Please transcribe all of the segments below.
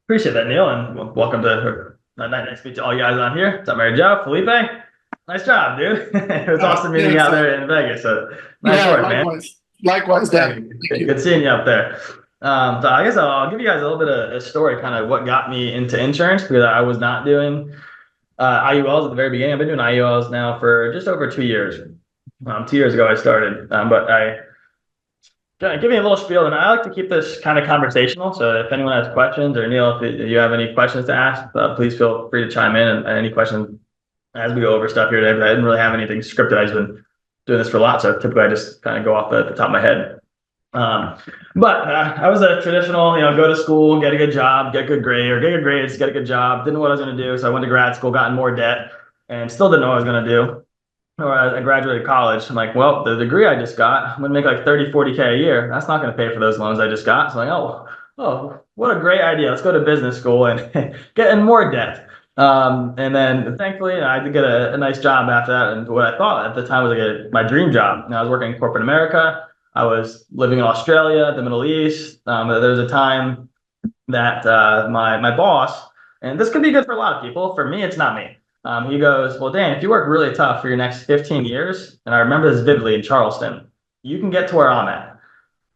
Appreciate that, Neal, and welcome to nice to meet all you guys on here. What's up, Mary Jo, Felipe? Nice job, dude. It was awesome meeting you Thanks. out there in Vegas. So nice Yeah, work, man. likewise. Likewise, Yeah, Dan. Thank you. good seeing you up there. So I guess I'll give you guys a little bit of a story, kind of what got me into insurance because I was not doing IULs at the very beginning. I've been doing IULs now for just over 2 years. 2 years ago I started, but I give me a little spiel, and I like to keep this kind of conversational. So if anyone has questions, or Neal, if you have any questions to ask, please feel free to chime in and any questions as we go over stuff here today. But I didn't really have anything scripted. I've been doing this for a lot, so typically I just kind of go off the top of my head. But I was a traditional, go to school, get a good job, get good grade or get good grades, get a good job. Didn't know what I was going to do, so I went to grad school, got in more debt, and still didn't know what I was going to do. Or I graduated college. I'm like, well, the degree I just got, I'm gonna make like 30, 40K a year. That's not gonna pay for those loans I just got. So I'm like, oh, what a great idea. Let's go to business school and get in more debt. And then thankfully, I did get a nice job after that. And what I thought at the time was like my dream job. And I was working in corporate America. I was living in Australia, the Middle East. There was a time that my boss, and this could be good for a lot of people. For me, it's not me. He goes, well, Dan, if you work really tough for your next 15 years, and I remember this vividly in Charleston, you can get to where I'm at.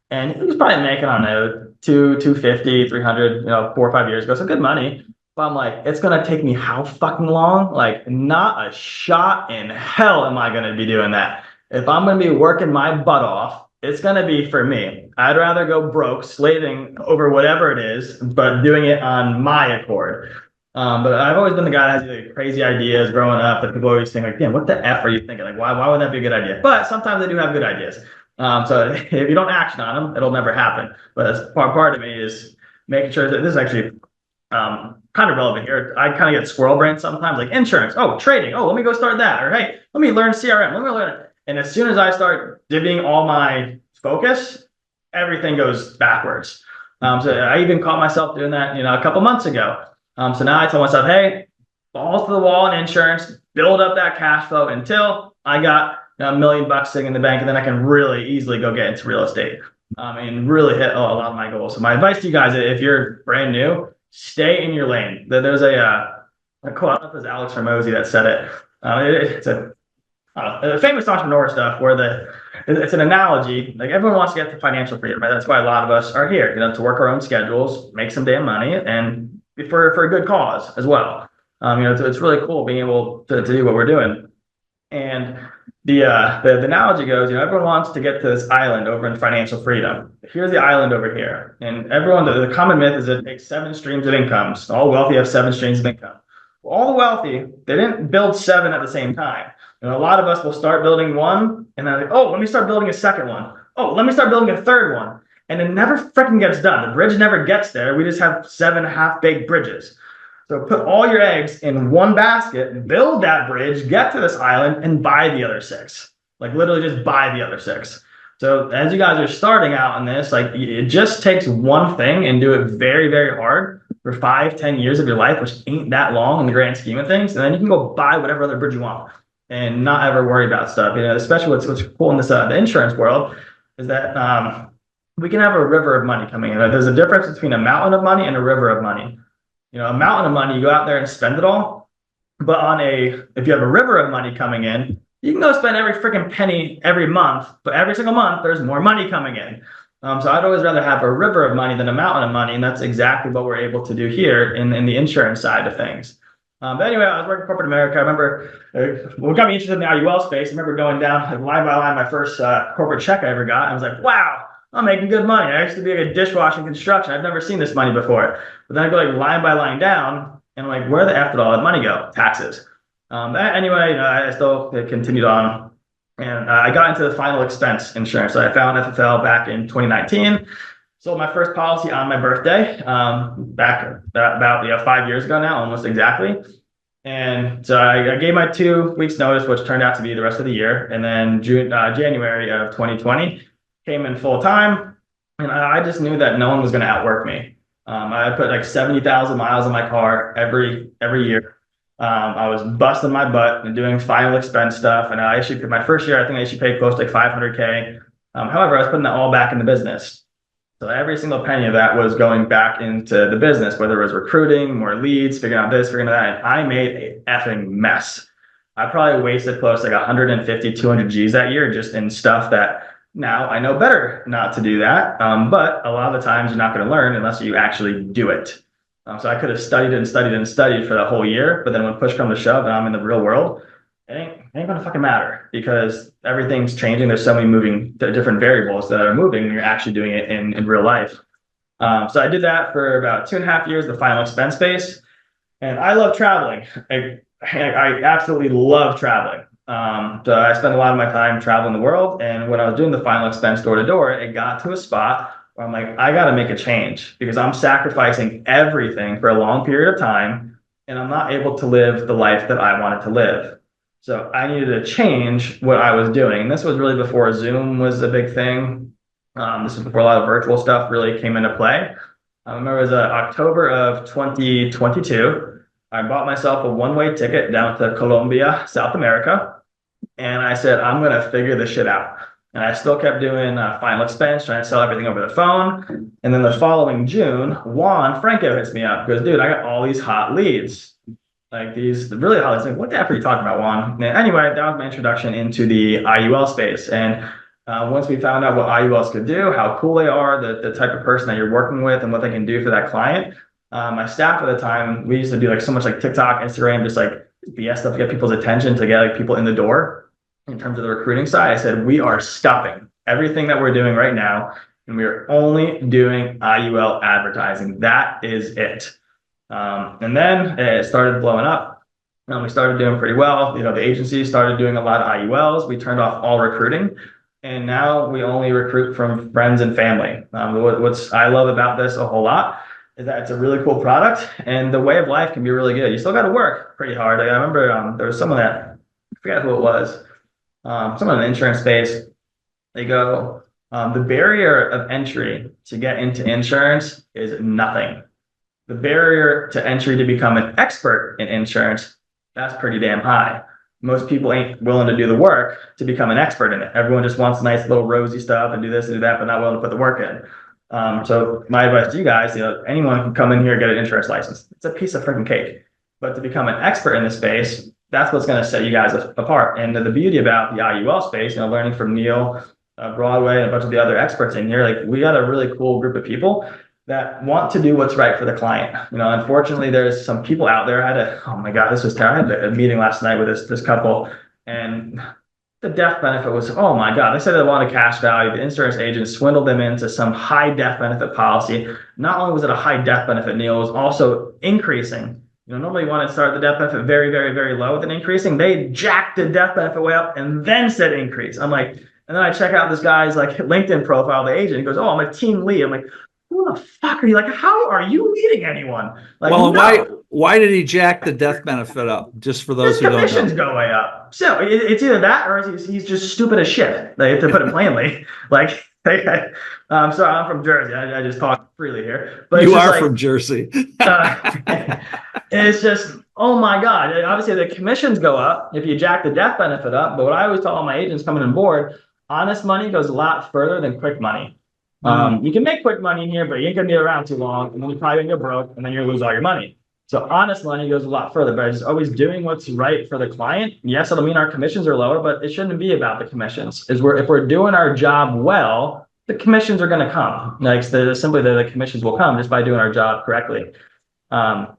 And he was probably making, I don't know, 250, 300, 4 or 5 years ago. So good money. But I'm like, it's going to take me how fucking long? Like, not a shot in hell am I going to be doing that. If I'm going to be working my butt off, it's going to be for me. I'd rather go broke, slaving over whatever it is, but doing it on my accord. But I've always been the guy that has like crazy ideas growing up that people always think like, damn, what the F are you thinking? Like, why would that be a good idea? But sometimes I do have good ideas. So if you don't action on them, it'll never happen. But as part of me is making sure that this is actually kind of relevant here. I kind of get squirrel brain sometimes, like insurance. Oh, trading. Oh, let me go start that. Or hey, let me learn CRM. Let me learn it. And as soon as I start divvying all my focus, everything goes backwards. So I even caught myself doing that, a couple months ago. So now I tell myself, hey, balls to the wall in insurance, build up that cash flow until I got $1 million sitting in the bank, and then I can really easily go get into real estate and really hit a lot of my goals. So my advice to you guys, if you're brand new, stay in your lane. There's a quote, I don't know if it was Alex Ramosi that said it. It's a famous entrepreneur stuff where it's an analogy. Like everyone wants to get to financial freedom, right? That's why a lot of us are here, to work our own schedules, make some damn money, and for a good cause as well. It's really cool being able to do what we're doing. And the analogy goes, everyone wants to get to this island over in financial freedom. Here's the island over here, and everyone. The common myth is it takes 7 streams of income. So all wealthy have 7 streams of income. Well, all the wealthy, they didn't build 7 at the same time. A lot of us will start building one, and then like, oh, let me start building a second one. Oh, let me start building a third one. And it never freaking gets done. The bridge never gets there. We just have 7 half-baked bridges. So put all your eggs in one basket, build that bridge, get to this island, and buy the other 6. Like literally just buy the other 6. So as you guys are starting out on this, like it just takes one thing and do it very, very hard for 5, 10 years of your life, which ain't that long in the grand scheme of things. And then you can go buy whatever other bridge you want and not ever worry about stuff. Especially what's cool in this the insurance world is that we can have a river of money coming in. There's a difference between a mountain of money and a river of money. A mountain of money, you go out there and spend it all. But if you have a river of money coming in, you can go spend every freaking penny every month. But every single month, there's more money coming in. So I'd always rather have a river of money than a mountain of money. And that's exactly what we're able to do here in the insurance side of things. But anyway, I was working in corporate America. I remember what got me interested in the IUL space. I remember going down line by line my first corporate check I ever got. I was like, wow, I'm making good money. I used to be a dishwashing construction. I've never seen this money before. But then I go like line by line down, and I'm like, where the F did all that money go? Taxes. Anyway, I still continued on, and I got into the final expense insurance. So I found FFL back in 2019. Sold my first policy on my birthday, back about 5 years ago now, almost exactly. And so I gave my 2 weeks notice, which turned out to be the rest of the year. And then January of 2020 came in full time, and I just knew that no one was going to outwork me. I put like 70,000 miles on my car every year. I was busting my butt and doing final expense stuff. And my first year, I think I should pay close to like 500K. However, I was putting that all back in the business. So every single penny of that was going back into the business, whether it was recruiting, more leads, figuring out this, figuring out that. And I made a effing mess. I probably wasted close to like 150, 200 G's that year just in stuff that now I know better not to do that. But a lot of the times you're not going to learn unless you actually do it. So I could have studied and studied and studied for the whole year, but then when push comes to shove and I'm in the real world, it ain't gonna fucking matter because everything's changing. There's so many moving different variables that are moving when you're actually doing it in real life. So I did that for about 2.5 years, the final expense base, and I love traveling. I absolutely love traveling. So I spend a lot of my time traveling the world, and when I was doing the final expense door to door, it got to a spot where I'm like, I got to make a change because I'm sacrificing everything for a long period of time, and I'm not able to live the life that I wanted to live. So I needed to change what I was doing. And this was really before Zoom was a big thing. This was before a lot of virtual stuff really came into play. I remember it was October of 2022. I bought myself a one-way ticket down to Colombia, South America. And I said, I'm going to figure this shit out. And I still kept doing final expense, trying to sell everything over the phone. And then the following June, Juan Franco hits me up. Goes, dude, I got all these hot leads. Like these really hot leads. Like, what the F are you talking about, Juan? And anyway, that was my introduction into the IUL space. And once we found out what IULs could do, how cool they are, the type of person that you're working with and what they can do for that client, my staff at the time, we used to do like so much like TikTok, Instagram, just like BS stuff to get people's attention, to get like people in the door. In terms of the recruiting side, I said, we are stopping everything that we're doing right now, and we are only doing IUL advertising. That is it. And then it started blowing up. We started doing pretty well. The agency started doing a lot of IULs. We turned off all recruiting, and now we only recruit from friends and family. What's I love about this a whole lot is that it's a really cool product, and the way of life can be really good. You still got to work pretty hard. I remember there was someone that, I forget who it was, someone in the insurance space. They go, the barrier of entry to get into insurance is nothing. The barrier to entry to become an expert in insurance, that's pretty damn high. Most people ain't willing to do the work to become an expert in it. Everyone just wants nice little rosy stuff and do this and do that, but not willing to put the work in. So my advice to you guys, anyone can come in here and get an insurance license. It's a piece of freaking cake. But to become an expert in the space, that's what's going to set you guys apart. And the beauty about the IUL space, learning from Neal, Broadway, and a bunch of the other experts in here, like we got a really cool group of people that want to do what's right for the client. Unfortunately, there's some people out there. Oh my God, this was terrible. I had a meeting last night with this couple, and the death benefit was, oh my God, they said they wanted cash value. The insurance agent swindled them into some high death benefit policy. Not only was it a high death benefit, Neal, it was also increasing. Normally you want to start the death benefit very, very, very low with an increasing. They jacked the death benefit way up and then said increase. I'm like, and then I check out this guy's like LinkedIn profile, the agent. He goes, oh, I'm a team lead. I'm like, who the fuck are you? Like, how are you leading anyone? Like, well, no. Why did he jack the death benefit up? Just for those who don't know. His commissions go way up. So it's either that or he's just stupid as shit. Like, to put it plainly. Like, sorry, I'm from Jersey. I just talk freely here. But you are from Jersey. It's just, oh my God. Obviously, the commissions go up if you jack the death benefit up. But what I always tell all my agents coming on board, honest money goes a lot further than quick money. You can make quick money in here, but you ain't gonna be around too long, and then you're probably gonna get broke, and then you're gonna lose all your money. So honest money goes a lot further, but it's always doing what's right for the client. Yes, it'll mean our commissions are lower, but it shouldn't be about the commissions. If we're doing our job well, the commissions are gonna come. Like the commissions will come just by doing our job correctly. And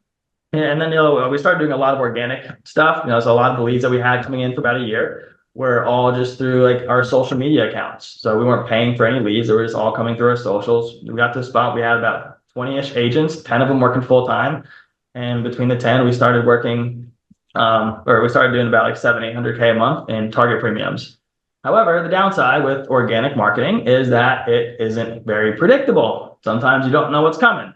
then we started doing a lot of organic stuff. So a lot of the leads that we had coming in for about a year were all just through like our social media accounts. So we weren't paying for any leads. They were just all coming through our socials. We got to the spot, we had about 20-ish agents, 10 of them working full time. And between the 10, we started working, we started doing about like 700-800K a month in target premiums. However, the downside with organic marketing is that it isn't very predictable. Sometimes you don't know what's coming.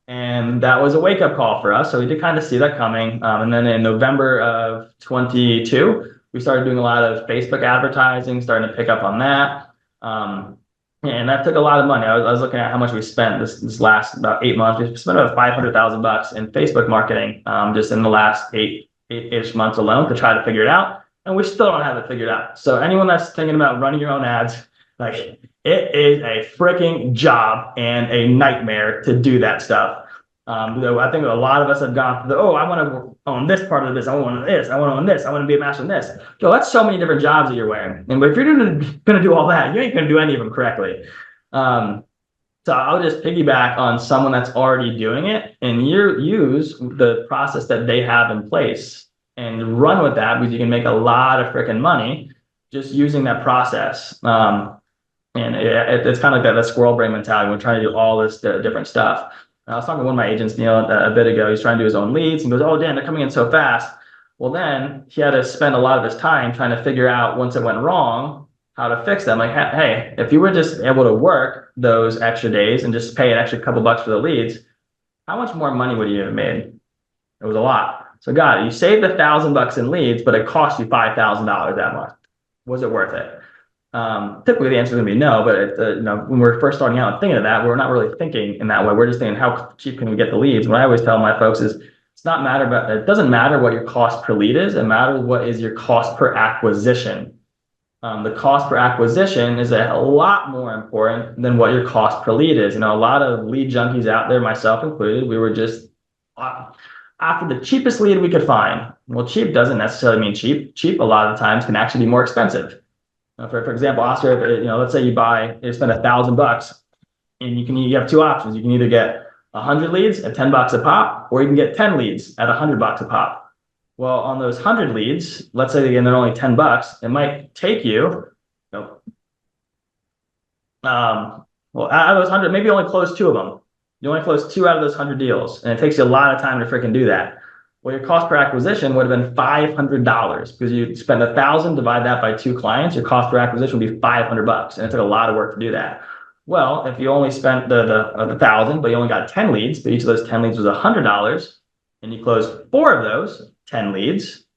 And that was a wake-up call for us. So we did kind of see that coming. And then in November of 22, we started doing a lot of Facebook advertising, starting to pick up on that. And that took a lot of money. I was looking at how much we spent this last about 8 months. We spent about $500,000 in Facebook marketing just in the last eight-ish months alone to try to figure it out. And we still don't have it figured out. So anyone that's thinking about running your own ads, like It is a freaking job and a nightmare to do that stuff. I think a lot of us have gone through oh, I want to own this part of this. I want this. I want to own this. I want to be a master in this. So that's so many different jobs that you're wearing. And if you're going to do all that, you ain't going to do any of them correctly. Um, so I'll just piggyback on someone that's already doing it and you use the process that they have in place and run with that because you can make a lot of freaking money just using that process. And it's kind of like that squirrel brain mentality. We're trying to do all this different stuff. I was talking to one of my agents, Neal, a bit ago. He's trying to do his own leads and goes, oh, damn, they're coming in so fast. Well, then he had to spend a lot of his time trying to figure out once it went wrong, how to fix them. Like, hey, if you were just able to work those extra days and just pay an extra couple bucks for the leads, how much more money would you have made? It was a lot. So got it. You saved $1,000 in leads, but it cost you $5,000 that month. Was it worth it? Typically the answer is going to be no, but when we're first starting out and thinking of that, we're not really thinking in that way. We're just thinking, how cheap can we get the leads? What I always tell my folks is it doesn't matter what your cost per lead is. It matters what is your cost per acquisition. The cost per acquisition is a lot more important than what your cost per lead is. A lot of lead junkies out there, myself included, we were just after the cheapest lead we could find. Well, cheap doesn't necessarily mean cheap. Cheap a lot of times can actually be more expensive. For example, Oscar, let's say you spend $1,000 and you have two options. You can either get 100 leads at $10 a pop, or you can get 10 leads at $100 a pop. Well, on those 100 leads, let's say again, they're only $10. It might take you, out of those 100, maybe only close two of them. You only close two out of those 100 deals. And it takes you a lot of time to freaking do that. Well, your cost per acquisition would have been $500 because you spend $1,000, divide that by two clients, your cost per acquisition would be $500, and it took a lot of work to do that. Well, if you only spent the $1,000, but you only got 10 leads, but each of those 10 leads was $100, and you closed 4 of those 10 leads,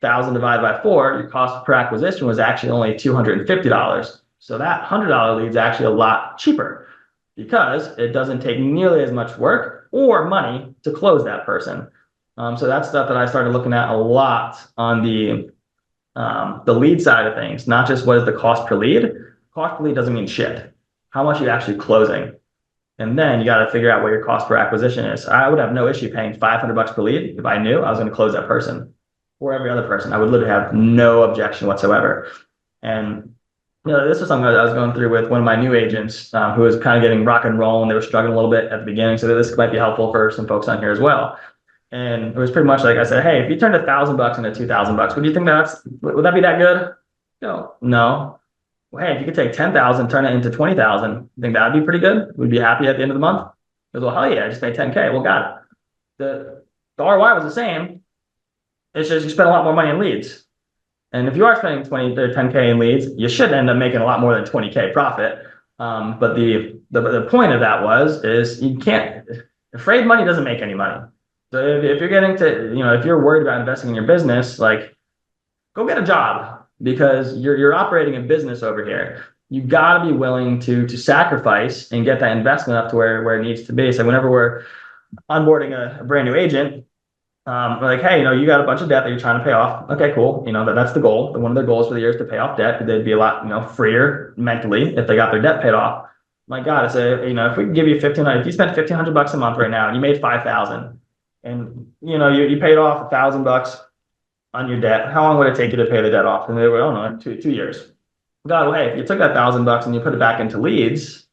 1,000 divided by 4, your cost per acquisition was actually only $250. So that $100 lead is actually a lot cheaper because it doesn't take nearly as much work or money to close that person. So that's stuff that I started looking at a lot on the lead side of things, not just what is the cost per lead. Cost per lead doesn't mean shit. How much are you actually closing? And then you got to figure out what your cost per acquisition is. I would have no issue paying $500 per lead if I knew I was going to close that person or every other person. I would literally have no objection whatsoever. And this was something that I was going through with one of my new agents who was kind of getting rock and roll, and they were struggling a little bit at the beginning. So this might be helpful for some folks on here as well. And it was pretty much like I said, hey, if you turned $1,000 into $2,000, would you think would that be that good? No. Well, hey, if you could take 10,000, turn it into 20,000, you think that'd be pretty good? Would you be happy at the end of the month? He goes, well, hell yeah, I just made 10K. Well, got it. The ROI was the same. It's just you spent a lot more money in leads. And if you are spending 20 or 10K in leads, you should end up making a lot more than 20K profit. But the point of that is you can't, afraid money doesn't make any money. So if you're getting to, if you're worried about investing in your business, like go get a job because you're operating a business over here. You got to be willing to sacrifice and get that investment up to where it needs to be. So whenever we're onboarding a brand new agent, we're like, hey, you got a bunch of debt that you're trying to pay off. Okay, cool. That's the goal. One of their goals for the year is to pay off debt. They'd be a lot, freer mentally if they got their debt paid off. My God, I say, if we can give you $1,500, if you spent $1,500 a month right now and you made $5,000. And you paid off $1,000 on your debt. How long would it take you to pay the debt off? And they were, 2 years. God, well, hey, if you took that $1,000 and you put it back into leads,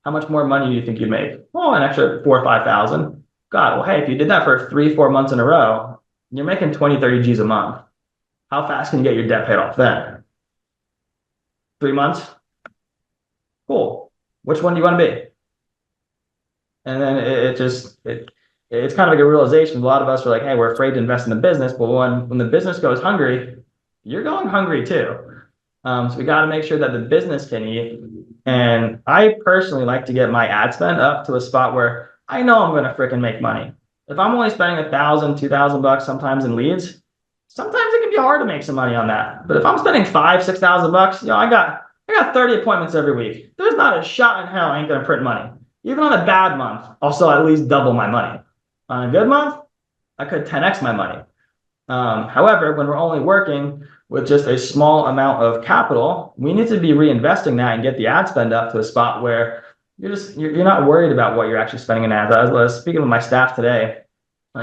how much more money do you think you'd make? Oh, an extra 4,000 or 5,000. God, well, hey, if you did that for 3-4 months in a row, you're making 20-30 G's a month. How fast can you get your debt paid off then? 3 months? Cool. Which one do you want to be? And then it's kind of like a realization. A lot of us are like, hey, we're afraid to invest in the business. But when the business goes hungry, you're going hungry too. So we got to make sure that the business can eat. And I personally like to get my ad spend up to a spot where I know I'm going to freaking make money. If I'm only spending $1,000, $2,000 sometimes in leads, sometimes it can be hard to make some money on that. But if I'm spending $5,000, $6,000, I got 30 appointments every week. There's not a shot in hell I ain't going to print money. Even on a bad month, I'll still at least double my money. On a good month, I could 10x my money. However, when we're only working with just a small amount of capital, we need to be reinvesting that and get the ad spend up to a spot where you're not worried about what you're actually spending in ads. I was speaking with my staff today.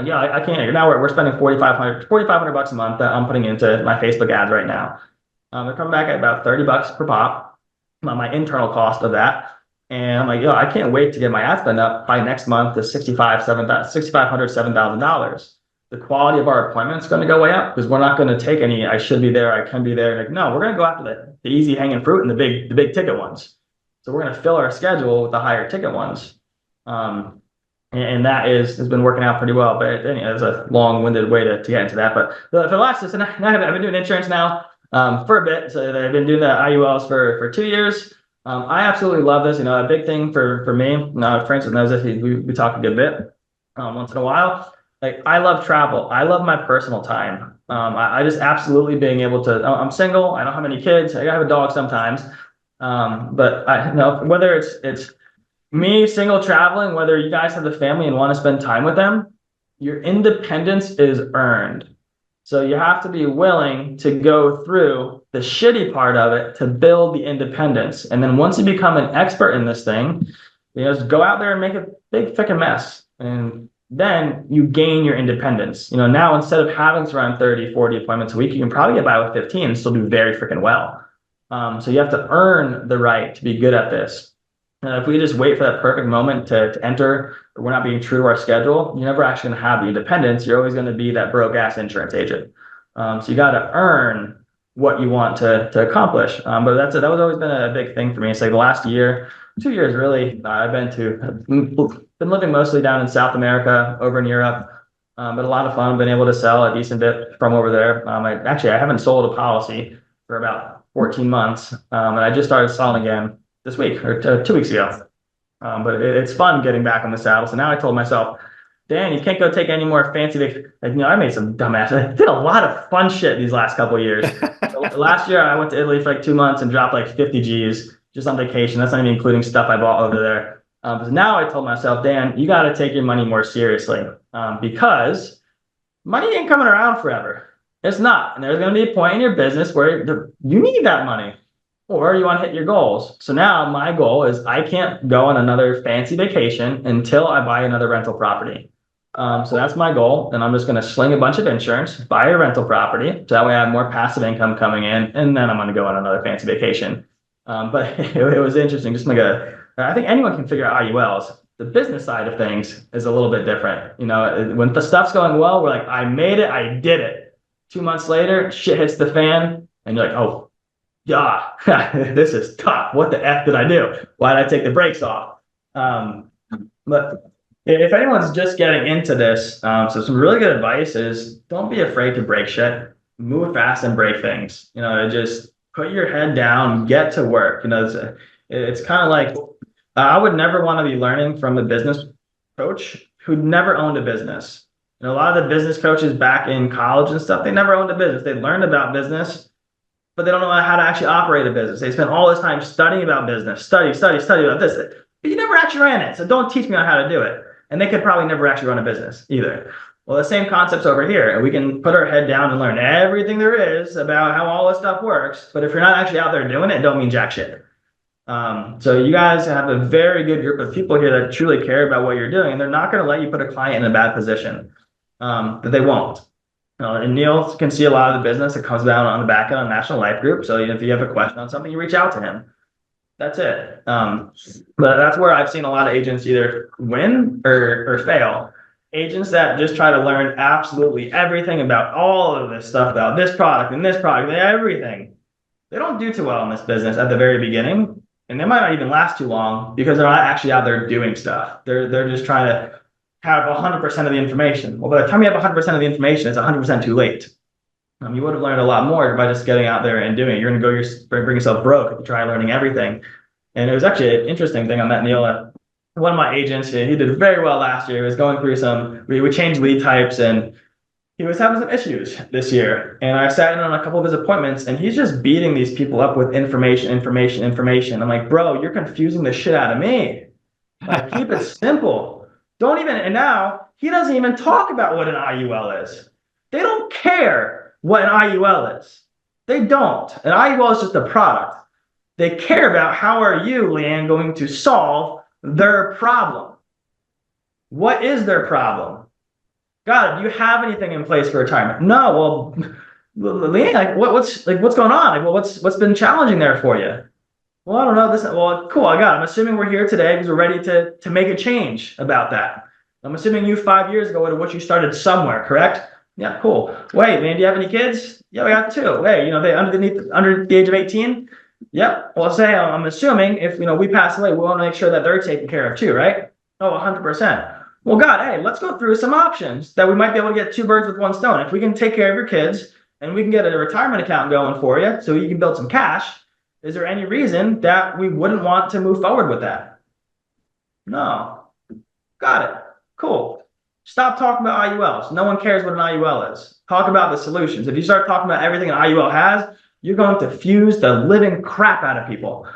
Yeah, I can't. Now we're spending 4,500 bucks a month that I'm putting into my Facebook ads right now. They're coming back at about 30 bucks per pop, my internal cost of that. And I'm like, yo, I can't wait to get my ad spend up by next month to $6,500, $7,000. The quality of our appointment is going to go way up because we're not going to take any, I should be there, I can be there. Like, no, we're going to go after the easy hanging fruit and the big ticket ones. So we're going to fill our schedule with the higher ticket ones. And that has been working out pretty well. But anyway, it's a long-winded way to get into that. But for the last, so I've been doing insurance now for a bit. So I've been doing the IULs for 2 years. I absolutely love this. A big thing for me, Francis knows this, we talk a good bit once in a while. Like, I love travel. I love my personal time. I just absolutely being able to, I'm single. I don't have any kids. I have a dog sometimes. But whether it's me single traveling, whether you guys have the family and want to spend time with them, your independence is earned. So you have to be willing to go through the shitty part of it to build the independence. And then once you become an expert in this thing, just go out there and make a big freaking mess. And then you gain your independence. Now instead of having to run 30, 40 appointments a week, you can probably get by with 15 and still do very freaking well. So you have to earn the right to be good at this. If we just wait for that perfect moment to enter, or we're not being true to our schedule, you're never actually going to have the independence. You're always going to be that broke ass insurance agent. So you got to earn what you want to accomplish. But that was always been a big thing for me. It's like the last year, 2 years really, I've been living mostly down in South America, over in Europe. But a lot of fun, been able to sell a decent bit from over there. I haven't sold a policy for about 14 months. And I just started selling again this week or 2 weeks ago. But it's fun getting back on the saddle. So now I told myself, Dan, you can't go take any more fancy. I made some dumbass. I did a lot of fun shit these last couple of years. So last year, I went to Italy for like 2 months and dropped like 50 G's just on vacation. That's not even including stuff I bought over there. But now I told myself, Dan, you got to take your money more seriously because money ain't coming around forever. It's not. And there's going to be a point in your business where you need that money, or you want to hit your goals. So now my goal is I can't go on another fancy vacation until I buy another rental property. So that's my goal. And I'm just going to sling a bunch of insurance, buy a rental property. So that way I have more passive income coming in. And then I'm going to go on another fancy vacation. But it was interesting. I think anyone can figure out IULs. The business side of things is a little bit different. When the stuff's going well, we're like, I made it, I did it. 2 months later, shit hits the fan. And you're like, oh, yeah, this is tough. What the F did I do? Why did I take the brakes off? But if anyone's just getting into this, so some really good advice is don't be afraid to break shit. Move fast and break things. Just put your head down, get to work. It's kind of like I would never want to be learning from a business coach who never owned a business. A lot of the business coaches back in college and stuff, they never owned a business. They learned about business, but they don't know how to actually operate a business. They spend all this time studying about business, study about this. But you never actually ran it, so don't teach me on how to do it. And they could probably never actually run a business either. Well, the same concept's over here, and we can put our head down and learn everything there is about how all this stuff works. But if you're not actually out there doing it, it don't mean jack shit. So you guys have a very good group of people here that truly care about what you're doing, and they're not going to let you put a client in a bad position. That they won't. And Neal can see a lot of the business that comes down on the back end on National Life Group. So if you have a question on something, you reach out to him. That's it. But that's where I've seen a lot of agents either win or fail. Agents that just try to learn absolutely everything about all of this stuff, about this product and everything. They don't do too well in this business at the very beginning. And they might not even last too long because they're not actually out there doing stuff. They're just trying to have 100% of the information. Well, by the time you have 100% of the information, it's 100% too late. You would have learned a lot more by just getting out there and doing it. You're going to bring yourself broke if you try learning everything. And it was actually an interesting thing. I met Neal, one of my agents. He did very well last year. He was going through we changed lead types, and he was having some issues this year. And I sat in on a couple of his appointments, and he's just beating these people up with information. I'm like, bro, you're confusing the shit out of me. Like, keep it simple. And now he doesn't even talk about what an IUL is. They don't care what an IUL is. They don't. An IUL is just a product. They care about how are you, Leanne, going to solve their problem. What is their problem? God, do you have anything in place for retirement? No. Well, Leanne, like what's going on? Like, well, what's been challenging there for you? Well, I don't know this. Well, cool. I got it. I'm assuming we're here today because we're ready to make a change about that. I'm assuming you 5 years ago, what you started somewhere, correct? Yeah, cool. Wait, man, do you have any kids? Yeah, we got two. Hey, they under the age of 18? Yep. Well, say I'm assuming if we pass away, we want to make sure that they're taken care of too, right? Oh, 100%. Well, God, hey, let's go through some options that we might be able to get two birds with one stone. If we can take care of your kids and we can get a retirement account going for you so you can build some cash, is there any reason that we wouldn't want to move forward with that? No. Got it. Cool. Stop talking about IULs. No one cares what an IUL is. Talk about the solutions. If you start talking about everything an IUL has, you're going to fuse the living crap out of people.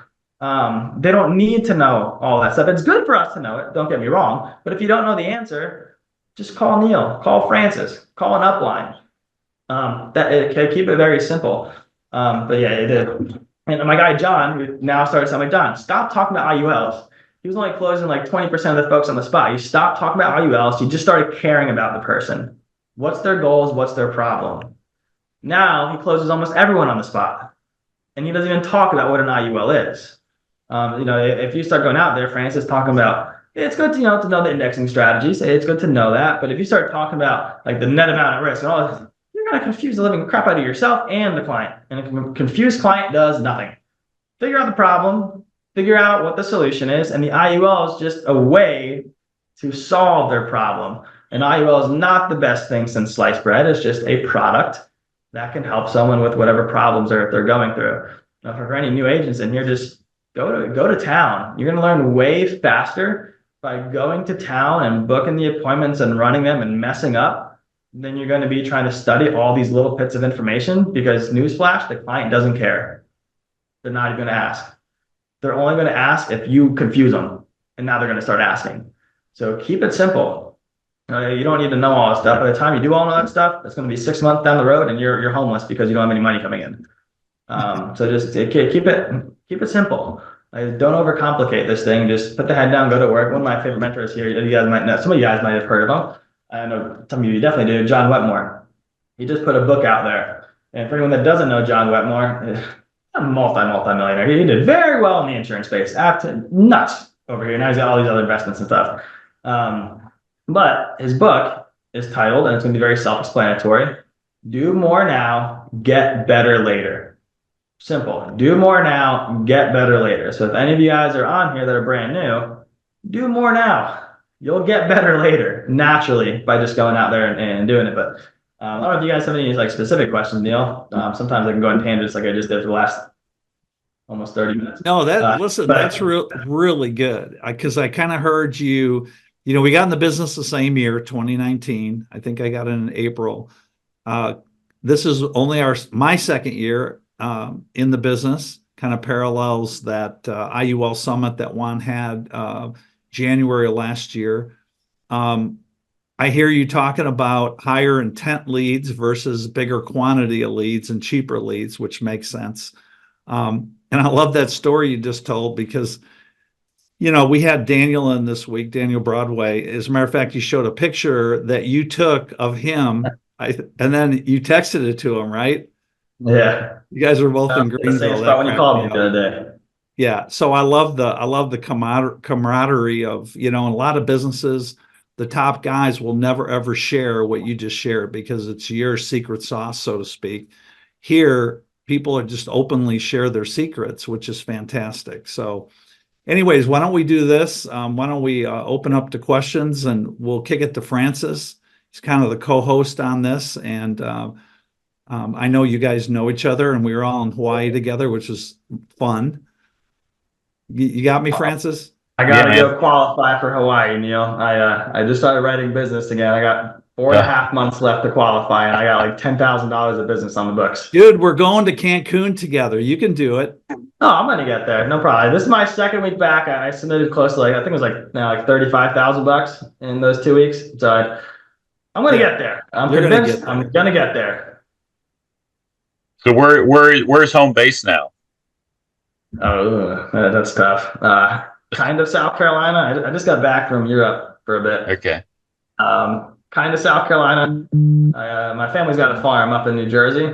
They don't need to know all that stuff. It's good for us to know it, don't get me wrong. But if you don't know the answer, just call Neal, call Francis, call an upline. Keep it very simple. But yeah, it did. And my guy John, who now started selling, John, stop talking about IULs. He was only closing like 20% of the folks on the spot. You stop talking about IULs. You just started caring about the person. What's their goals? What's their problem? Now he closes almost everyone on the spot. And he doesn't even talk about what an IUL is. If you start going out there, Francis, talking about, it's good to know the indexing strategies. It's good to know that. But if you start talking about like the net amount at risk and all this, you're going to confuse the living crap out of yourself and the client. And a confused client does nothing. Figure out the problem, figure out what the solution is, and the IUL is just a way to solve their problem. An IUL is not the best thing since sliced bread. It's just a product that can help someone with whatever problems they're going through. Now, for any new agents in here, just go to town. You're going to learn way faster by going to town and booking the appointments and running them and messing up than you're going to be trying to study all these little bits of information, because newsflash, the client doesn't care. They're not even going to ask. They're only going to ask if you confuse them, and now they're going to start asking. So keep it simple. You don't need to know all that stuff. By the time you do all of that stuff, it's going to be 6 months down the road, and you're homeless because you don't have any money coming in. So just keep it simple. Don't overcomplicate this thing. Just put the head down, go to work. One of my favorite mentors here, you guys might know. Some of you guys might have heard of him. I know some of you definitely do. John Wetmore. He just put a book out there, and for anyone that doesn't know John Wetmore, a multi-millionaire. He did very well in the insurance space. Nuts over here. Now he's got all these other investments and stuff. But his book is titled, and it's going to be very self-explanatory, Do More Now, Get Better Later. Simple. Do more now, get better later. So if any of you guys are on here that are brand new, do more now. You'll get better later, naturally, by just going out there and doing it. But I don't know if you guys have any specific questions, Neal. Sometimes I can go in tangents like I just did for the last almost 30 minutes. No, that's really good. Because I kind of heard you, we got in the business the same year, 2019. I think I got in April. This is only my second year in the business, kind of parallels that IUL summit that Juan had January of last year. I hear you talking about higher intent leads versus bigger quantity of leads and cheaper leads, which makes sense. And I love that story you just told, because, we had Daniel in this week, Daniel Broadway. As a matter of fact, he showed a picture that you took of him, and then you texted it to him, right? Yeah. You guys were both in Greensville. When you called me the other day. Yeah. So I love the camaraderie of, in a lot of businesses, the top guys will never, ever share what you just shared because it's your secret sauce, so to speak. Here, people are just openly share their secrets, which is fantastic. So anyways, why don't we do this? Why don't we open up to questions, and we'll kick it to Francis. He's kind of the co-host on this. And I know you guys know each other, and we were all in Hawaii together, which was fun. You got me, Francis? I got to go qualify for Hawaii, Neal. I just started writing business again. I got 4.5 months left to qualify, and I got like $10,000 of business on the books. Dude, we're going to Cancun together. You can do it. Oh, I'm going to get there. No problem. This is my second week back. I submitted close to I think it was like $35,000 in those 2 weeks. So I'm going to get there. I'm convinced I'm going to get there. So where's home base now? Oh, that's tough. Kind of South Carolina. I just got back from Europe for a bit. Okay. Kind of South Carolina. My family's got a farm up in New Jersey.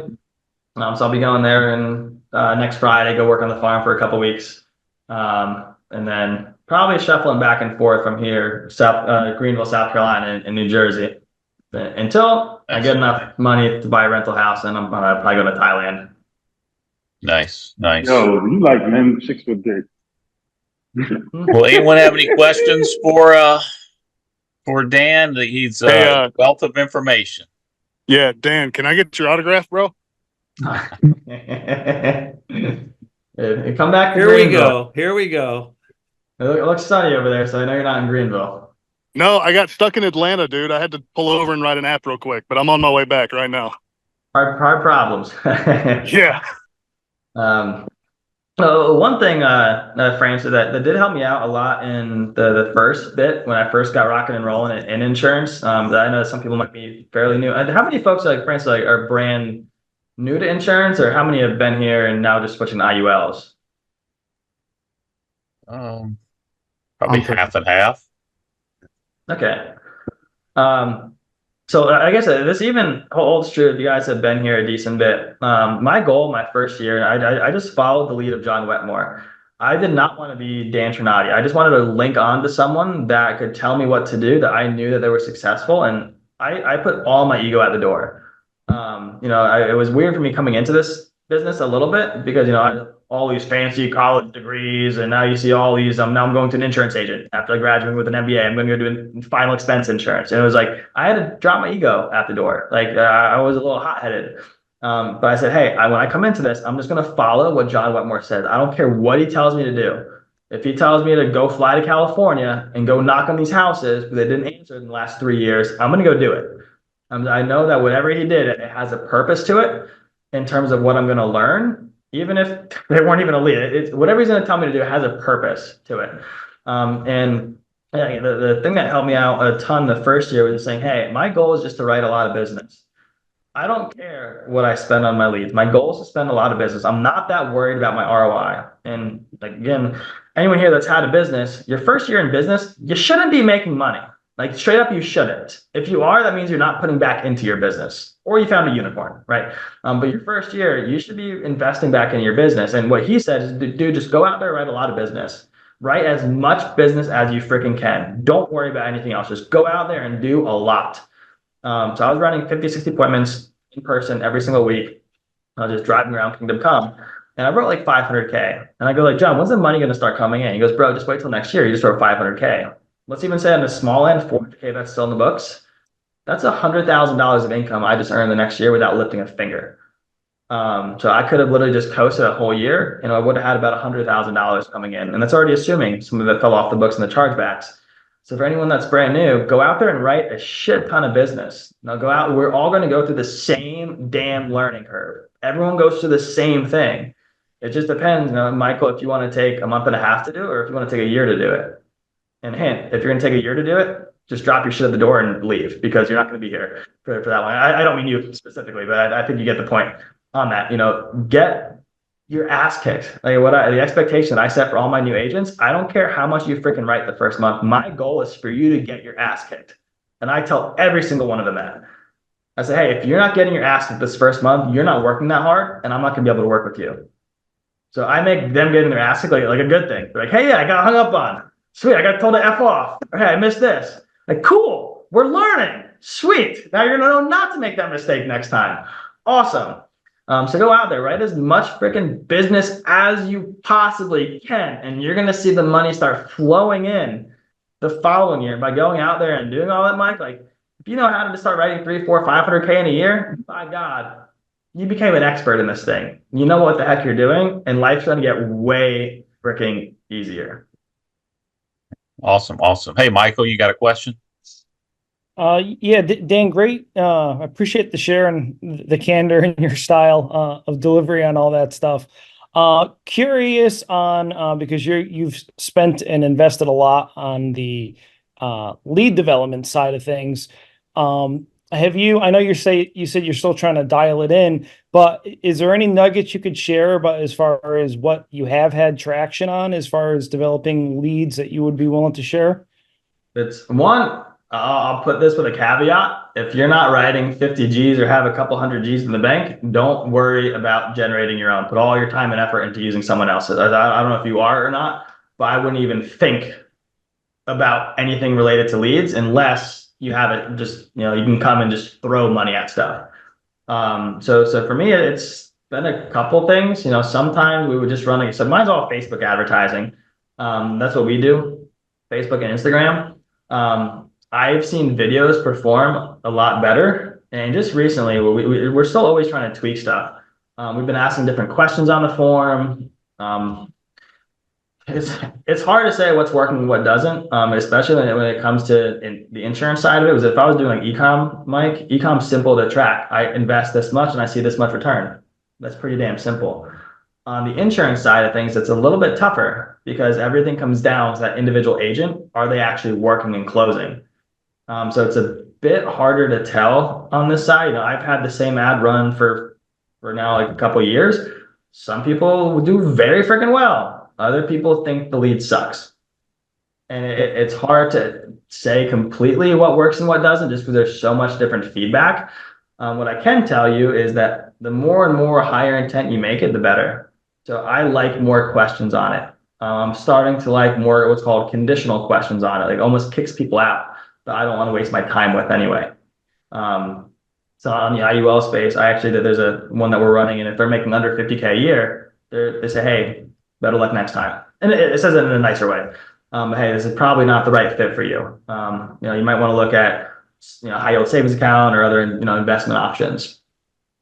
So I'll be going there and next Friday, go work on the farm for a couple weeks. And then probably shuffling back and forth from here, Greenville, South Carolina, and New Jersey. Until I get enough money to buy a rental house, and I'm gonna probably go to Thailand. Nice. Yo, you like men 6 foot dick. Well, anyone have any questions for Dan? He's a wealth of information. Yeah, Dan, can I get your autograph, bro? Come back to Here we Greenville. go. Here we go. It looks sunny over there, so I know you're not in Greenville. No, I got stuck in Atlanta, dude. I had to pull over and write an app real quick, but I'm on my way back right now. Hard problems. Yeah. One thing, Francis, that did help me out a lot in the first bit when I first got rocking and rolling in insurance. That I know some people might be fairly new. How many folks, like Francis, are brand new to insurance, or how many have been here and now just switching to IULs? Probably half and half. Okay. So I guess this even holds true if you guys have been here a decent bit. My goal my first year, I just followed the lead of John Wetmore. I did not want to be Dan Chernati. I just wanted to link on to someone that could tell me what to do, that I knew that they were successful. And I put all my ego at the door. It was weird for me coming into this business a little bit because, all these fancy college degrees, and now you see all these. Now I'm going to an insurance agent after I graduated with an MBA. I'm going to go do final expense insurance, and it was like I had to drop my ego at the door. Like I was a little hot-headed, but I said, hey, when I come into this, I'm just going to follow what John Wetmore says. I don't care what he tells me to do. If he tells me to go fly to California and go knock on these houses because they didn't answer in the last 3 years, I'm going to go do it. I know that whatever he did, it has a purpose to it in terms of what I'm going to learn. Even if they weren't even a lead, it's whatever he's going to tell me to do has a purpose to it. The thing that helped me out a ton the first year was saying, hey, my goal is just to write a lot of business. I don't care what I spend on my leads. My goal is to spend a lot of business. I'm not that worried about my ROI. And again, anyone here that's had a business, your first year in business, you shouldn't be making money. Like straight up, you shouldn't. If you are, that means you're not putting back into your business, or you found a unicorn, right? But your first year, you should be investing back in your business. And what he said is, dude, just go out there, write a lot of business. Write as much business as you freaking can. Don't worry about anything else. Just go out there and do a lot. So I was running 50, 60 appointments in person every single week. I was just driving around Kingdom Come. And I wrote like 500K. And I go like, John, when's the money going to start coming in? He goes, bro, just wait till next year. You just wrote 500K. Let's even say on the small end, 400K that's still in the books. That's $100,000 of income I just earned the next year without lifting a finger. So I could have literally just coasted a whole year, and I would have had about $100,000 coming in. And that's already assuming some of it fell off the books in the chargebacks. So for anyone that's brand new, go out there and write a shit ton of business. Now go out. We're all going to go through the same damn learning curve. Everyone goes through the same thing. It just depends, Michael, if you want to take a month and a half to do it, or if you want to take a year to do it. And hint, if you're going to take a year to do it, just drop your shit at the door and leave, because you're not going to be here for that long. I don't mean you specifically, but I think you get the point on that. Get your ass kicked. Like the expectation I set for all my new agents, I don't care how much you freaking write the first month. My goal is for you to get your ass kicked. And I tell every single one of them that. I say, hey, if you're not getting your ass kicked this first month, you're not working that hard, and I'm not going to be able to work with you. So I make them getting their ass kicked like a good thing. They're like, hey, yeah, I got hung up on. Sweet, I got told to F off. Hey, I missed this. Like, cool, we're learning. Sweet. Now you're going to know not to make that mistake next time. Awesome. So go out there, write as much freaking business as you possibly can, and you're going to see the money start flowing in the following year by going out there and doing all that, Mike. Like, if you know how to start writing 300, 400, 500K in a year, by God, you became an expert in this thing. You know what the heck you're doing, and life's going to get way freaking easier. Awesome. Hey, Michael, you got a question? Yeah, Dan, great. I appreciate the share and the candor in your style of delivery on all that stuff. Curious on because you've spent and invested a lot on the lead development side of things. have you, I know you said you're still trying to dial it in, but is there any nuggets you could share about as far as what you have had traction on as far as developing leads that you would be willing to share? It's one, I'll put this with a caveat. If you're not writing 50 G's or have a couple hundred G's in the bank, don't worry about generating your own. Put all your time and effort into using someone else's. I don't know if you are or not, but I wouldn't even think about anything related to leads unless you have it just, you can come and just throw money at stuff. So for me, it's been a couple things. Sometimes we would just run, like I said, mine's all Facebook advertising. That's what we do, Facebook and Instagram. I've seen videos perform a lot better. And just recently, we're still always trying to tweak stuff. We've been asking different questions on the forum. It's hard to say what's working and what doesn't, especially when it comes to the insurance side of it. Was if I was doing like ecom, Mike, ecom's simple to track. I invest this much and I see this much return. That's pretty damn simple. On the insurance side of things, it's a little bit tougher because everything comes down to that individual agent. Are they actually working and closing? So it's a bit harder to tell on this side. I've had the same ad run for now like a couple of years. Some people do very freaking well. Other people think the lead sucks. And it's hard to say completely what works and what doesn't just because there's so much different feedback. What I can tell you is that the more and more higher intent you make it, the better. So I like more questions on it. I'm starting to like more what's called conditional questions on it, like almost kicks people out that I don't want to waste my time with anyway. So on the IUL space, there's a one that we're running, and if they're making under 50K a year, they say, hey, better luck next time. And it says it in a nicer way. Hey, this is probably not the right fit for you. You might want to look at, high yield savings account or other, investment options.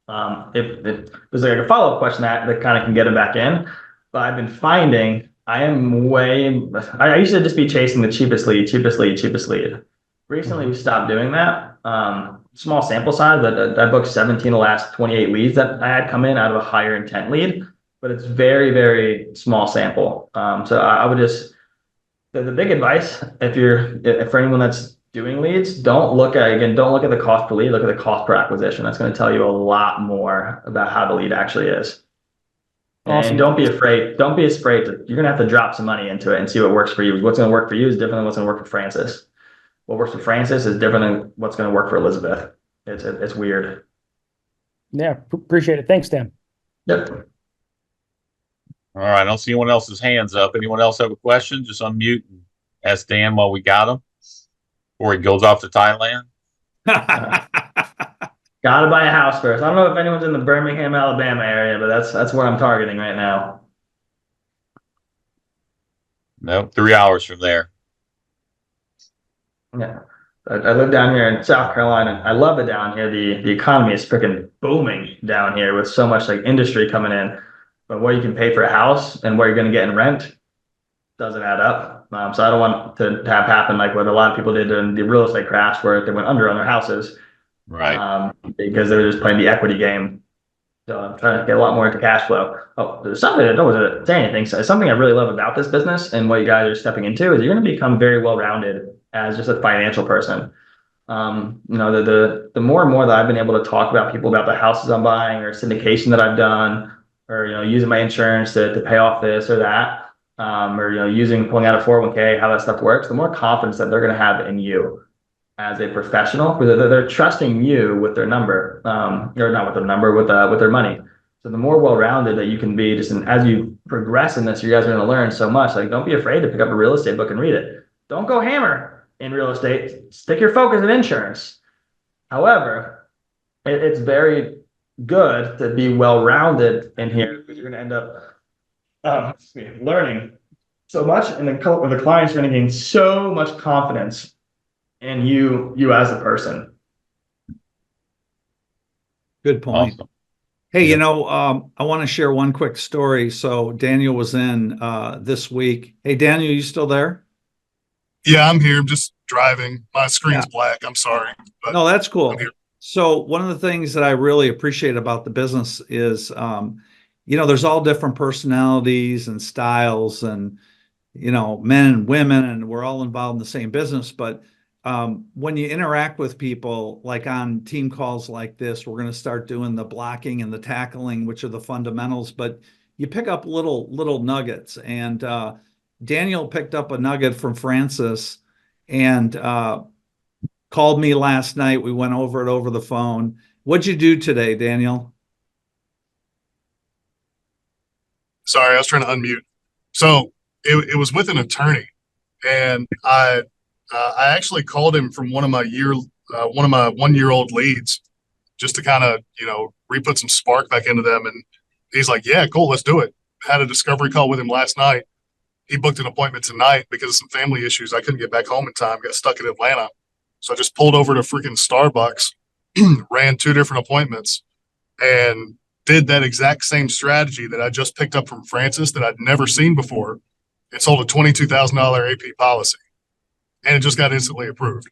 If there's like a follow-up question that kind of can get them back in, but I've been finding I used to just be chasing the cheapest lead. Recently, we stopped doing that. Small sample size, but I booked 17 of the last 28 leads that I had come in out of a higher intent lead. But it's very, very small sample. So I would just, the big advice, if for anyone that's doing leads, don't look at the cost per lead, look at the cost per acquisition. That's going to tell you a lot more about how the lead actually is. Awesome. And don't be afraid you're going to have to drop some money into it and see what works for you. What's going to work for you is different than what's going to work for Francis. What works for Francis is different than what's going to work for Elizabeth. It's weird. Yeah, appreciate it. Thanks, Dan. Yep. All right, I don't see anyone else's hands up. Anyone else have a question? Just unmute and ask Dan while we got him before he goes off to Thailand. Gotta buy a house first. I don't know if anyone's in the Birmingham, Alabama area, but that's where I'm targeting right now. No, 3 hours from there. Yeah. I live down here in South Carolina. I love it down here. The economy is freaking booming down here with so much like industry coming in. But what you can pay for a house and what you're going to get in rent doesn't add up. So I don't want to have happen like what a lot of people did in the real estate crash where they went under on their houses. Right. Because they were just playing the equity game. So I'm trying to get a lot more into cash flow. Oh, there's something I don't want to say anything. So something I really love about this business and what you guys are stepping into is you're going to become very well-rounded as just a financial person. The more and more that I've been able to talk about people about the houses I'm buying or syndication that I've done, or using my insurance to pay off this or that, or pulling out a 401k, how that stuff works, the more confidence that they're going to have in you as a professional, because they're trusting you with their number, or not with their number, with their money. So the more well-rounded that you can be, just as you progress in this, you guys are going to learn so much. Like, don't be afraid to pick up a real estate book and read it. Don't go hammer in real estate. Stick your focus in insurance. However, it's very good to be well-rounded in here because you're going to end up learning so much, and the clients are going to gain so much confidence in you as a person. Good point. Awesome. Hey, I want to share one quick story. So Daniel was in this week. Hey, Daniel, you still there? Yeah, I'm here. I'm just driving. My screen's black. I'm sorry. No, that's cool. So one of the things that I really appreciate about the business is, there's all different personalities and styles and, men and women, and we're all involved in the same business. But when you interact with people, like on team calls like this, we're going to start doing the blocking and the tackling, which are the fundamentals, but you pick up little nuggets. And Daniel picked up a nugget from Francis and called me last night. We went over it over the phone. What'd you do today, Daniel? Sorry, I was trying to unmute. So it was with an attorney, and I actually called him from one of my 1-year-old leads, just to kind of re-put some spark back into them. And he's like, "Yeah, cool, let's do it." Had a discovery call with him last night. He booked an appointment tonight because of some family issues. I couldn't get back home in time. Got stuck in Atlanta, so I just pulled over to freaking Starbucks, ran 2 different appointments, and did that exact same strategy that I just picked up from Francis that I'd never seen before. It sold a $22,000 AP policy, and it just got instantly approved.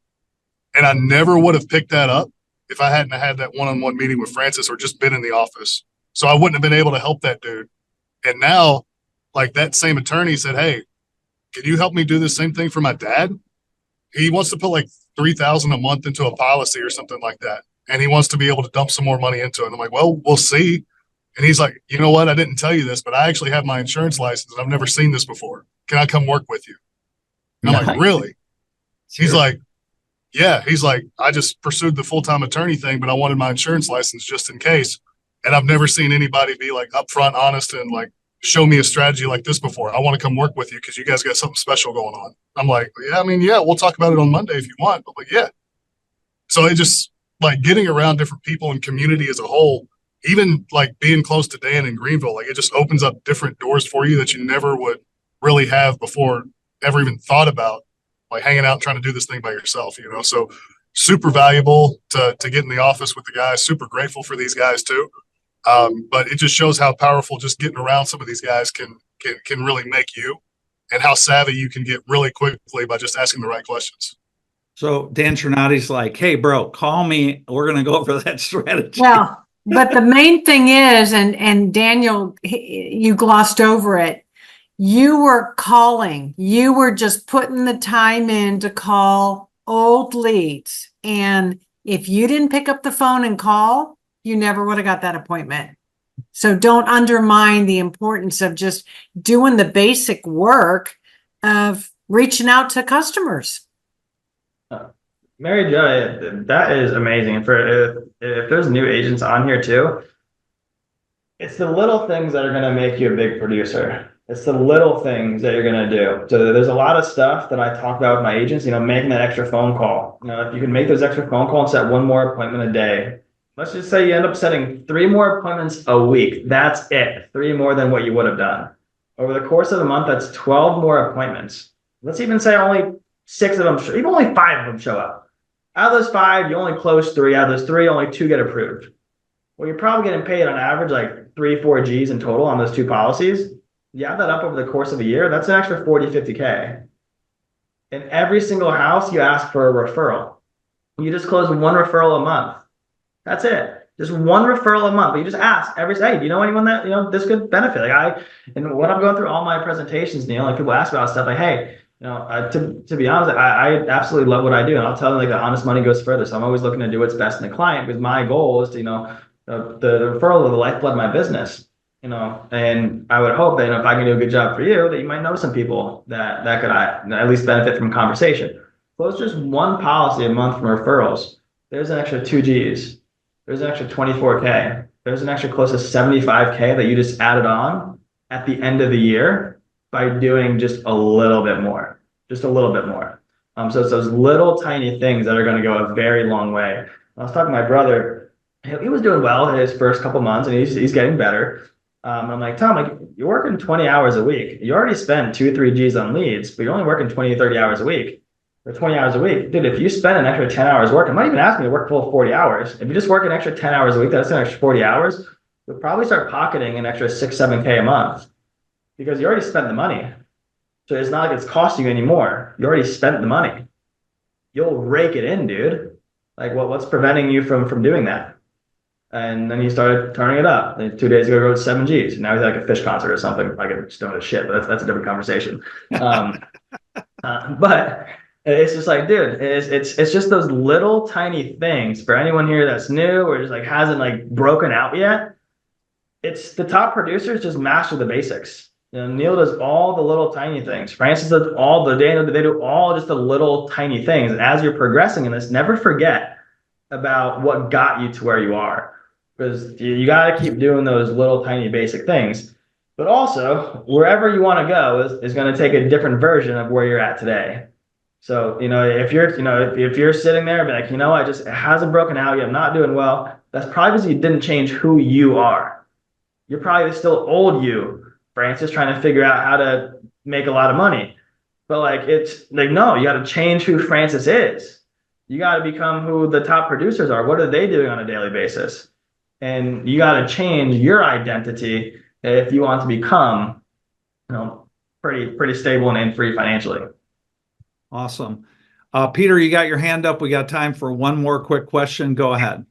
And I never would have picked that up if I hadn't had that one-on-one meeting with Francis or just been in the office. So I wouldn't have been able to help that dude. And now, like, that same attorney said, "Hey, can you help me do the same thing for my dad? He wants to put like $3,000 a month into a policy or something like that. And he wants to be able to dump some more money into it." And I'm like, "Well, we'll see." And he's like, "You know what? I didn't tell you this, but I actually have my insurance license. I've never seen this before. Can I come work with you?" And I'm like, "Really?" He's like, "Yeah." He's like, "I just pursued the full-time attorney thing, but I wanted my insurance license just in case. And I've never seen anybody be like upfront, honest, and like show me a strategy like this before. I want to come work with you because you guys got something special going on." I'm like, "Yeah, I mean, yeah, we'll talk about it on Monday if you want." But like, yeah. So it just, like, getting around different people and community as a whole, even like being close to Dan in Greenville, like, it just opens up different doors for you that you never would really have before, ever even thought about, like hanging out and trying to do this thing by yourself, So super valuable to get in the office with the guys. Super grateful for these guys too. But it just shows how powerful just getting around some of these guys can really make you, and how savvy you can get really quickly by just asking the right questions. So Dan Chernati's like, "Hey, bro, call me. We're going to go over that strategy." Well, but the main thing is, and Daniel, you glossed over it. You were calling. You were just putting the time in to call old leads. And if you didn't pick up the phone and call, you never would have got that appointment. So don't undermine the importance of just doing the basic work of reaching out to customers. Mary Jo, that is amazing. And for if there's new agents on here too, it's the little things that are going to make you a big producer. It's the little things that you're going to do. So there's a lot of stuff that I talk about with my agents, making that extra phone call. If you can make those extra phone calls and set 1 more appointment a day, let's just say you end up setting 3 more appointments a week. That's it. 3 more than what you would have done. Over the course of a month, that's 12 more appointments. Let's even say only 6 of them, even only 5 of them show up. Out of those 5, you only close 3. Out of those 3, only 2 get approved. Well, you're probably getting paid on average like 3-4 G's in total on those 2 policies. You add that up over the course of a year, that's an extra 40-50K. In every single house, you ask for a referral. You just close 1 referral a month. That's it. Just 1 referral a month. But you just ask "Hey, do you know anyone that this could benefit?" And when I'm going through all my presentations, Neal, like, people ask about stuff like, "Hey, to be honest, I absolutely love what I do," and I'll tell them like the honest money goes further. So I'm always looking to do what's best in the client, because my goal is to the referral of the lifeblood of my business. And I would hope that if I can do a good job for you, that you might know some people that could at least benefit from conversation. Close just 1 policy a month from referrals. There's an extra 2 G's. There's an extra 24K. There's an extra close to 75K that you just added on at the end of the year by doing just a little bit more, just a little bit more. So it's those little tiny things that are going to go a very long way. I was talking to my brother. He was doing well in his first couple months, and he's getting better. I'm like, "Tom, like, you're working 20 hours a week. You already spend 2-3 G's on leads, but you're only working 20-30 hours a week. Or 20 hours a week. Dude, if you spend an extra 10 hours work, I'm not even asking you to work full 40 hours. If you just work an extra 10 hours a week, that's an extra 40 hours. You'll probably start pocketing an extra 6-7K a month, because you already spent the money. So it's not like it's costing you anymore. You already spent the money. You'll rake it in, dude. Like, what's preventing you from doing that?" And then he started turning it up. And 2 days ago, he wrote 7 G's. Now he's at like a fish concert or something. I get stoned as shit, but that's a different conversation. But It's just like, dude, it's just those little tiny things for anyone here that's new or just like hasn't like broken out yet. It's the top producers just master the basics. You know, Neal does all the little tiny things. Francis does all the Daniel, they do all just the little tiny things. And as you're progressing in this, never forget about what got you to where you are. Because you got to keep doing those little tiny basic things. But also, wherever you want to go is going to take a different version of where you're at today. So, if you're sitting there and be like, it hasn't broken out yet, I'm not doing well, that's probably because you didn't change who you are. You're probably still old you, Francis, trying to figure out how to make a lot of money. But like, it's like, no, you got to change who Francis is. You got to become who the top producers are. What are they doing on a daily basis? And you got to change your identity if you want to become, pretty stable and free financially. Awesome. Peter, you got your hand up. We got time for one more quick question. Go ahead.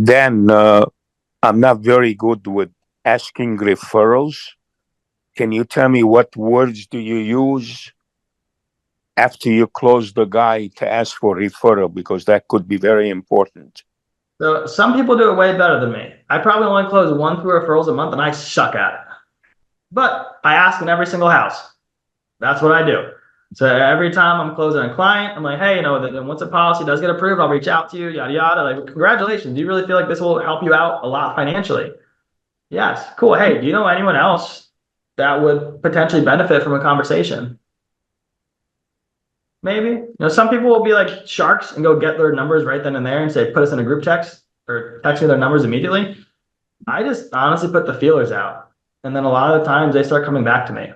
Dan, I'm not very good with asking referrals. Can you tell me what words do you use after you close the guy to ask for referral? Because that could be very important. So some people do it way better than me. I probably only close 1-2 referrals a month and I suck at it. But I ask in every single house. That's what I do. So every time I'm closing a client, I'm like, hey, once a policy does get approved, I'll reach out to you, yada, yada. Like, congratulations. Do you really feel like this will help you out a lot financially? Yes. Cool. Hey, do you know anyone else that would potentially benefit from a conversation? Maybe. Some people will be like sharks and go get their numbers right then and there and say, put us in a group text or text me their numbers immediately. I just honestly put the feelers out. And then a lot of the times they start coming back to me.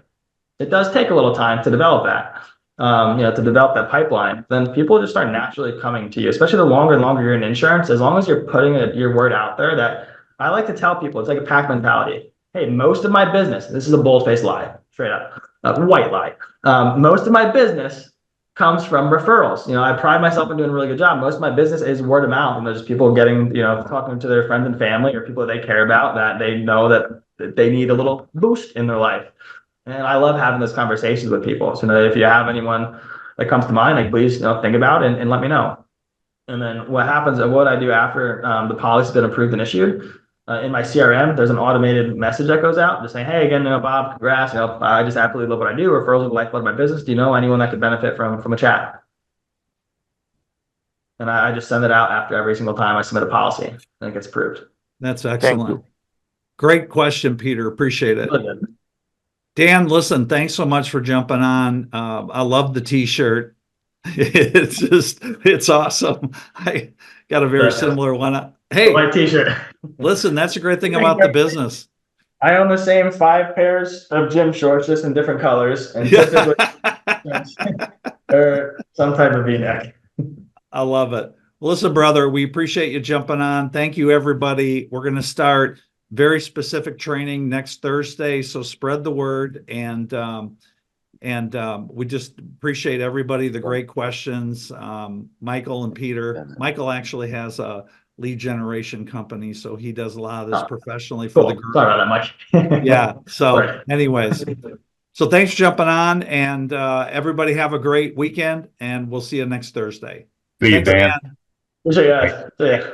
It does take a little time to develop that, to develop that pipeline. Then people just start naturally coming to you, especially the longer and longer you're in insurance, as long as you're putting your word out there. That I like to tell people, it's like a pack mentality. Hey, most of my business, this is a bold-faced lie, straight up, white lie. Most of my business comes from referrals. I pride myself in doing a really good job. Most of my business is word of mouth, and there's people getting, talking to their friends and family or people that they care about that they know that they need a little boost in their life. And I love having those conversations with people. So if you have anyone that comes to mind, like please think about it and let me know. And then what happens and what I do after the policy's been approved and issued, in my CRM, there's an automated message that goes out just saying, hey, again, Bob, congrats. I just absolutely love what I do. Referrals are the lifeblood of my business. Do you know anyone that could benefit from a chat? And I just send it out after every single time I submit a policy and it gets approved. That's excellent. Great question, Peter. Appreciate it. Really good. Dan, listen, thanks so much for jumping on. I love the t-shirt. It's awesome. I got a very similar one. Hey, my t-shirt. Listen, that's a great thing about the business. I own the same 5 pairs of gym shorts, just in different colors, and typically or some type of V-neck. I love it. Well, listen, brother, we appreciate you jumping on. Thank you, everybody. We're going to start very specific training next Thursday, so spread the word. And we just appreciate everybody, the great questions. Michael and Peter. Michael actually has a lead generation company, so he does a lot of this professionally for the group. Sorry about that, Mike. Yeah. So anyways, so thanks for jumping on, and everybody have a great weekend, and we'll see you next Thursday. See you, Dan. Appreciate you guys. See ya.